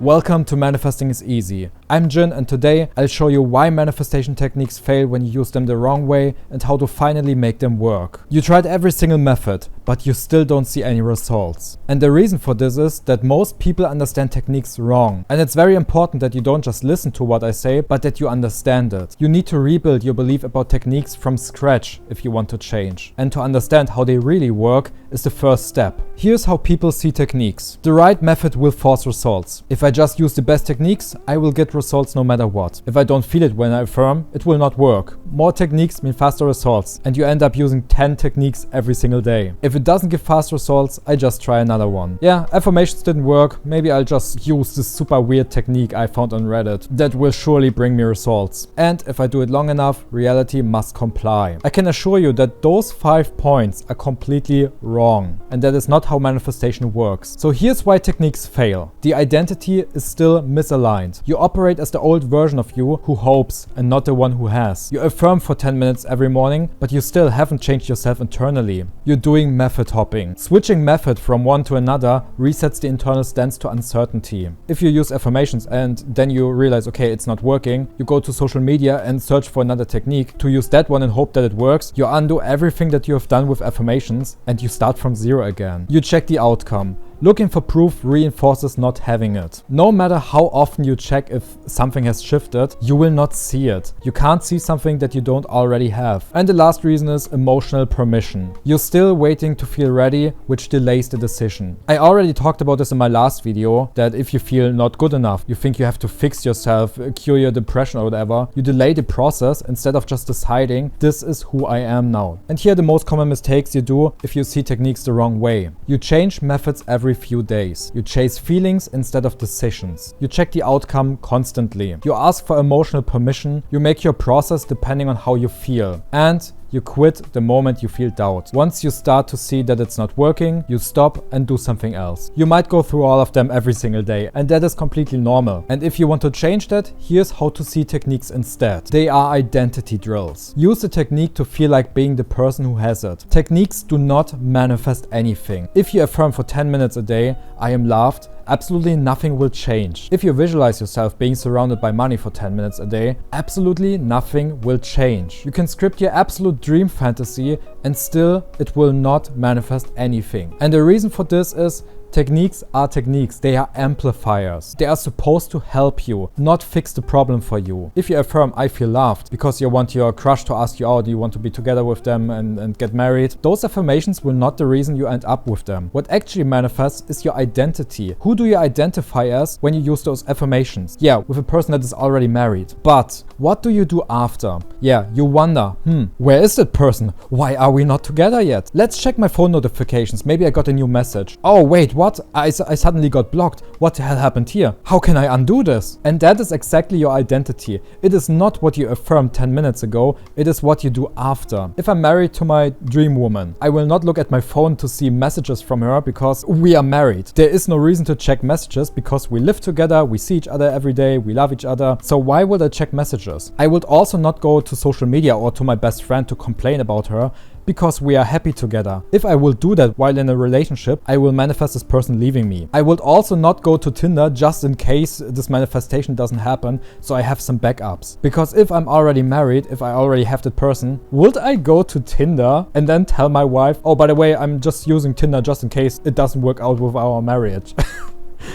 Welcome to Manifesting is Easy. I'm Jin, and today I'll show you why manifestation techniques fail when you use them the wrong way and how to finally make them work. You tried every single method, but you still don't see any results. And the reason for this is that most people understand techniques wrong. And it's very important that you don't just listen to what I say, but that you understand it. You need to rebuild your belief about techniques from scratch if you want to change. And to understand how they really work is the first step. Here's how people see techniques. The right method will force results. If I just use the best techniques, I will get results no matter what. If I don't feel it when I affirm, it will not work. More techniques mean faster results, and you end up using 10 techniques every single day. If it doesn't give fast results, I just try another one. Yeah, affirmations didn't work, maybe I'll just use this super weird technique I found on Reddit. That will surely bring me results. And if I do it long enough, reality must comply. I can assure you that those 5 points are completely wrong, and that is not how manifestation works. So here's why techniques fail. The identity is still misaligned. You operate as the old version of you who hopes and not the one who has. You affirm for 10 minutes every morning, but you still haven't changed yourself internally. You're doing method hopping. Switching method from one to another resets the internal stance to uncertainty. If you use affirmations and then you realize, okay, it's not working, you go to social media and search for another technique to use that one and hope that it works, you undo everything that you have done with affirmations and you start from zero again. You check the outcome. Looking for proof reinforces not having it. No matter how often you check if something has shifted, you will not see it. You can't see something that you don't already have. And the last reason is emotional permission. You're still waiting to feel ready, which delays the decision. I already talked about this in my last video, that if you feel not good enough, you think you have to fix yourself, cure your depression or whatever, you delay the process instead of just deciding, this is who I am now. And here are the most common mistakes you do if you see techniques the wrong way. You change methods every few days. You chase feelings instead of decisions. You check the outcome constantly. You ask for emotional permission. You make your process depending on how you feel. And you quit the moment you feel doubt. Once you start to see that it's not working, you stop and do something else. You might go through all of them every single day, and that is completely normal. And if you want to change that, here's how to see techniques instead. They are identity drills. Use the technique to feel like being the person who has it. Techniques do not manifest anything. If you affirm for 10 minutes a day, I am loved, absolutely nothing will change. If you visualize yourself being surrounded by money for 10 minutes a day, absolutely nothing will change. You can script your absolute dream fantasy and still it will not manifest anything. And the reason for this is techniques are techniques. They are amplifiers. They are supposed to help you, not fix the problem for you. If you affirm, I feel loved, because you want your crush to ask you out, you want to be together with them and get married, those affirmations will not the reason you end up with them. What actually manifests is your identity. Who do you identify as when you use those affirmations? Yeah, with a person that is already married. But what do you do after? Yeah, you wonder, where is that person? Why are we not together yet? Let's check my phone notifications. Maybe I got a new message. Oh wait, what? I suddenly got blocked. What the hell happened here? How can I undo this? And that is exactly your identity. It is not what you affirmed 10 minutes ago. It is what you do after. If I'm married to my dream woman, I will not look at my phone to see messages from her because we are married. There is no reason to check messages because we live together, we see each other every day, we love each other. So why would I check messages? I would also not go to social media or to my best friend to complain about her, because we are happy together. If I will do that while in a relationship, I will manifest this person leaving me. I would also not go to Tinder just in case this manifestation doesn't happen, so I have some backups. Because if I'm already married, if I already have that person, would I go to Tinder and then tell my wife, oh, by the way, I'm just using Tinder just in case it doesn't work out with our marriage?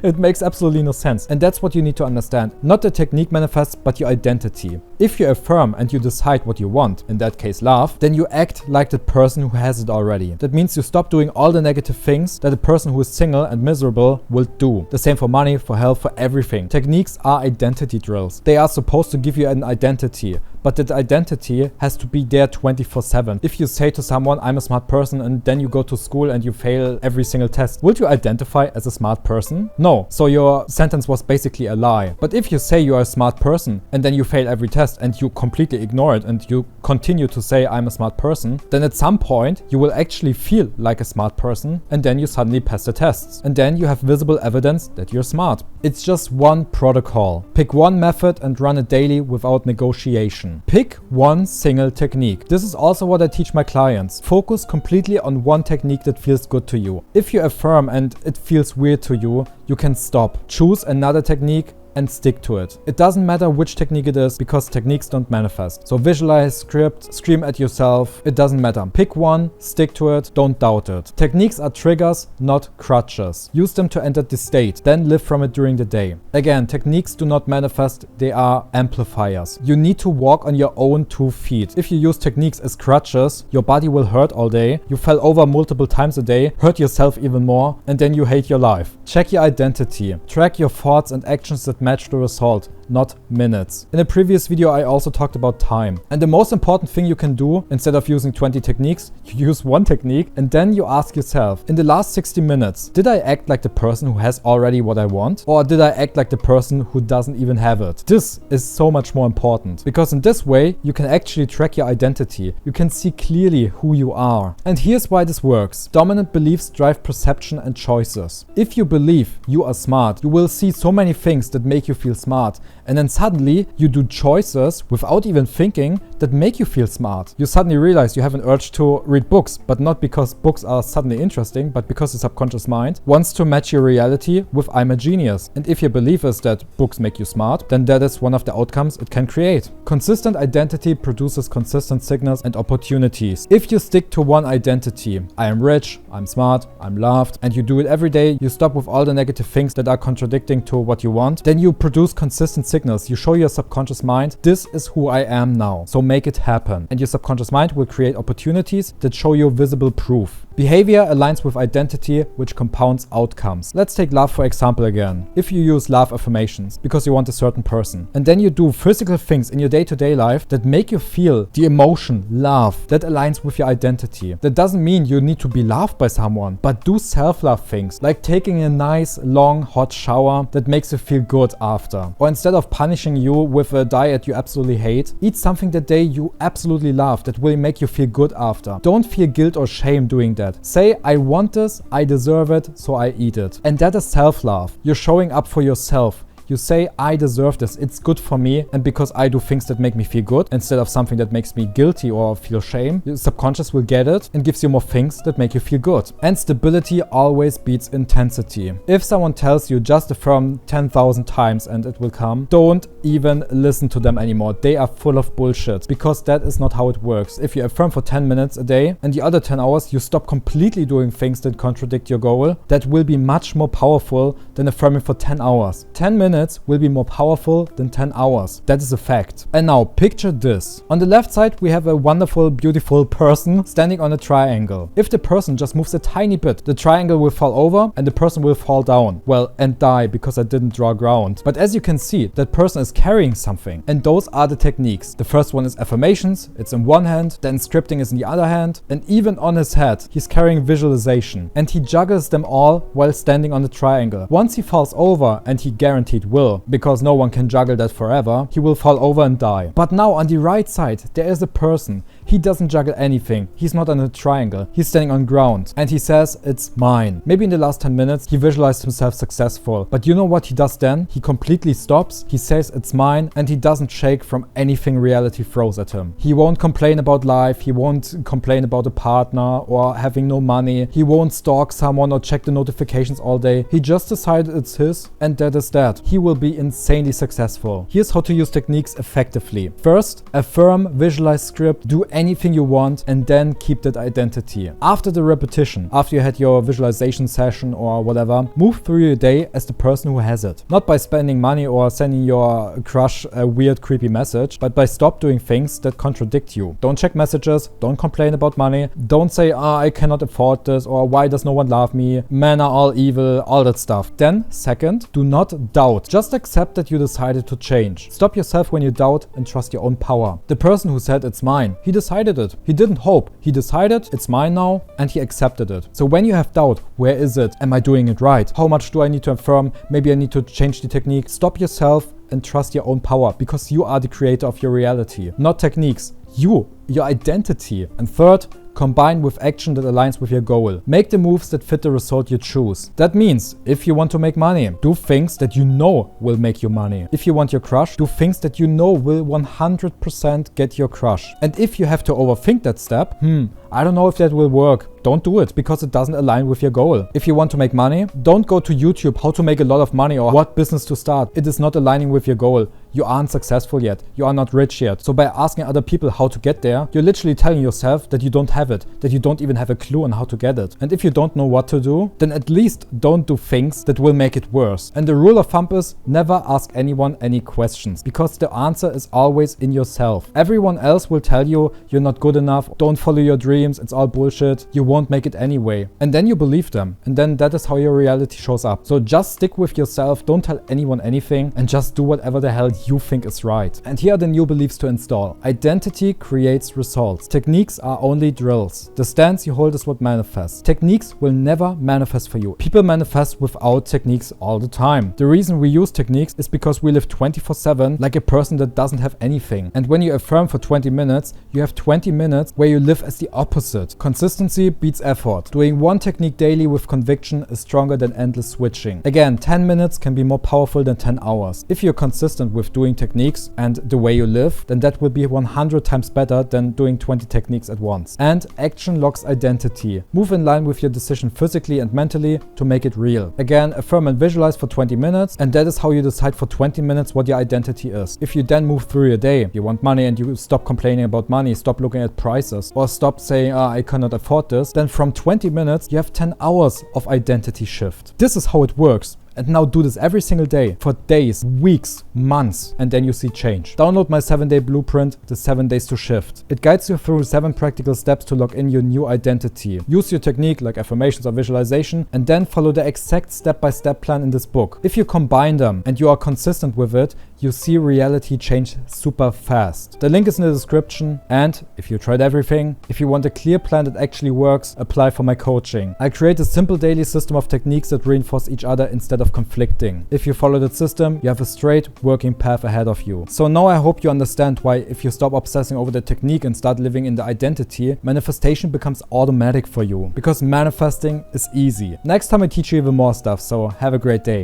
It makes absolutely no sense. And that's what you need to understand. Not the technique manifests, but your identity. If you affirm and you decide what you want, in that case love, then you act like the person who has it already. That means you stop doing all the negative things that a person who is single and miserable will do. The same for money, for health, for everything. Techniques are identity drills. They are supposed to give you an identity. But that identity has to be there 24/7. If you say to someone, I'm a smart person, and then you go to school and you fail every single test, would you identify as a smart person? No. So your sentence was basically a lie. But if you say you are a smart person and then you fail every test and you completely ignore it and you continue to say I'm a smart person, then at some point you will actually feel like a smart person and then you suddenly pass the tests. And then you have visible evidence that you're smart. It's just one protocol. Pick one method and run it daily without negotiation. Pick one single technique. This is also what I teach my clients. Focus completely on one technique that feels good to you. If you affirm and it feels weird to you, you can stop. Choose another technique and stick to it. It doesn't matter which technique it is because techniques don't manifest. So visualize, script, scream at yourself. It doesn't matter. Pick one, stick to it, don't doubt it. Techniques are triggers, not crutches. Use them to enter the state, then live from it during the day. Again, techniques do not manifest, they are amplifiers. You need to walk on your own 2 feet. If you use techniques as crutches, your body will hurt all day. You fell over multiple times a day, hurt yourself even more, and then you hate your life. Check your identity. Track your thoughts and actions that match the result, not minutes. In a previous video, I also talked about time. And the most important thing you can do, instead of using 20 techniques, you use one technique and then you ask yourself, in the last 60 minutes, did I act like the person who has already what I want? Or did I act like the person who doesn't even have it? This is so much more important because in this way, you can actually track your identity. You can see clearly who you are. And here's why this works. Dominant beliefs drive perception and choices. If you believe you are smart, you will see so many things that make you feel smart. And then suddenly you do choices without even thinking that make you feel smart. You suddenly realize you have an urge to read books, but not because books are suddenly interesting, but because the subconscious mind wants to match your reality with I'm a genius. And if your belief is that books make you smart, then that is one of the outcomes it can create. Consistent identity produces consistent signals and opportunities. If you stick to one identity, I am rich, I'm smart, I'm loved, and you do it every day, you stop with all the negative things that are contradicting to what you want, then you produce consistent signals. You show your subconscious mind, this is who I am now, so make it happen. And your subconscious mind will create opportunities that show you visible proof. Behavior aligns with identity, which compounds outcomes. Let's take love for example again. If you use love affirmations because you want a certain person, and then you do physical things in your day-to-day life that make you feel the emotion, love, that aligns with your identity. That doesn't mean you need to be loved by someone, but do self-love things, like taking a nice, long, hot shower that makes you feel good after. Or instead of punishing you with a diet you absolutely hate, eat something that day you absolutely love that will make you feel good after. Don't feel guilt or shame doing that. Say, I want this, I deserve it, so I eat it. And that is self-love. You're showing up for yourself. You say, I deserve this, it's good for me, and because I do things that make me feel good, instead of something that makes me guilty or feel shame, your subconscious will get it and gives you more things that make you feel good. And stability always beats intensity. If someone tells you just affirm 10,000 times and it will come, don't even listen to them anymore. They are full of bullshit, because that is not how it works. If you affirm for 10 minutes a day and the other 10 hours you stop completely doing things that contradict your goal, that will be much more powerful than affirming for 10 hours. 10 minutes will be more powerful than 10 hours. That is a fact. And now picture this. On the left side we have a wonderful, beautiful person standing on a triangle. If the person just moves a tiny bit, the triangle will fall over and the person will fall down. Well, and die because I didn't draw ground. But as you can see, that person is carrying something. And those are the techniques. The first one is affirmations. It's in one hand. Then scripting is in the other hand. And even on his head, he's carrying visualization. And he juggles them all while standing on the triangle. Once he falls over, and he guaranteed will, because no one can juggle that forever, he will fall over and die. But now on the right side, there is a person. He doesn't juggle anything. He's not on a triangle. He's standing on ground. And he says, it's mine. Maybe in the last 10 minutes, he visualized himself successful. But you know what he does then? He completely stops. He says, it's mine. And he doesn't shake from anything reality throws at him. He won't complain about life. He won't complain about a partner or having no money. He won't stalk someone or check the notifications all day. He just decided it's his, and that is that. He will be insanely successful. Here's how to use techniques effectively. First, affirm, visualize, script, do anything you want, and then keep that identity. After the repetition, after you had your visualization session or whatever, move through your day as the person who has it. Not by spending money or sending your crush a weird, creepy message, but by stop doing things that contradict you. Don't check messages, don't complain about money, don't say, I cannot afford this, or why does no one love me, men are all evil, all that stuff. Then, second, do not doubt. Just accept that you decided to change. Stop yourself when you doubt and trust your own power. The person who said it's mine, he decided it. He didn't hope. He decided it's mine now, and he accepted it. So when you have doubt, where is it? Am I doing it right? How much do I need to affirm? Maybe I need to change the technique. Stop yourself and trust your own power, because you are the creator of your reality, not techniques. You, your identity. And third, combine with action that aligns with your goal. Make the moves that fit the result you choose. That means if you want to make money, do things that you know will make you money. If you want your crush, do things that you know will 100% get your crush. And if you have to overthink that step, I don't know if that will work. Don't do it because it doesn't align with your goal. If you want to make money, don't go to YouTube how to make a lot of money or what business to start. It is not aligning with your goal. You aren't successful yet. You are not rich yet. So by asking other people how to get there, you're literally telling yourself that you don't have it, that you don't even have a clue on how to get it. And if you don't know what to do, then at least don't do things that will make it worse. And the rule of thumb is never ask anyone any questions because the answer is always in yourself. Everyone else will tell you you're not good enough, don't follow your dreams, it's all bullshit, you won't make it anyway. And then you believe them. And then that is how your reality shows up. So just stick with yourself, don't tell anyone anything, and just do whatever the hell you think is right. And here are the new beliefs to install. Identity creates results. Techniques are only drills. The stance you hold is what manifests. Techniques will never manifest for you. People manifest without techniques all the time. The reason we use techniques is because we live 24/7 like a person that doesn't have anything. And when you affirm for 20 minutes, you have 20 minutes where you live as the opposite. Consistency beats effort. Doing one technique daily with conviction is stronger than endless switching. Again, 10 minutes can be more powerful than 10 hours. If you're consistent with doing techniques and the way you live, then that will be 100 times better than doing 20 techniques at once. And action locks identity. Move in line with your decision physically and mentally to make it real. Again, affirm and visualize for 20 minutes, and that is how you decide for 20 minutes what your identity is. If you then move through your day, you want money and you stop complaining about money, stop looking at prices, or stop saying, I cannot afford this, then from 20 minutes, you have 10 hours of identity shift. This is how it works. And now do this every single day for days, weeks, months, and then you see change. Download my 7-day blueprint, the 7 days to shift. It guides you through 7 practical steps to lock in your new identity. Use your technique like affirmations or visualization, and then follow the exact step-by-step plan in this book. If you combine them and you are consistent with it, you see reality change super fast. The link is in the description, and if you tried everything, if you want a clear plan that actually works, apply for my coaching. I create a simple daily system of techniques that reinforce each other instead of conflicting. If you follow that system, you have a straight working path ahead of you. So now I hope you understand why if you stop obsessing over the technique and start living in the identity, manifestation becomes automatic for you because manifesting is easy. Next time I teach you even more stuff, so have a great day.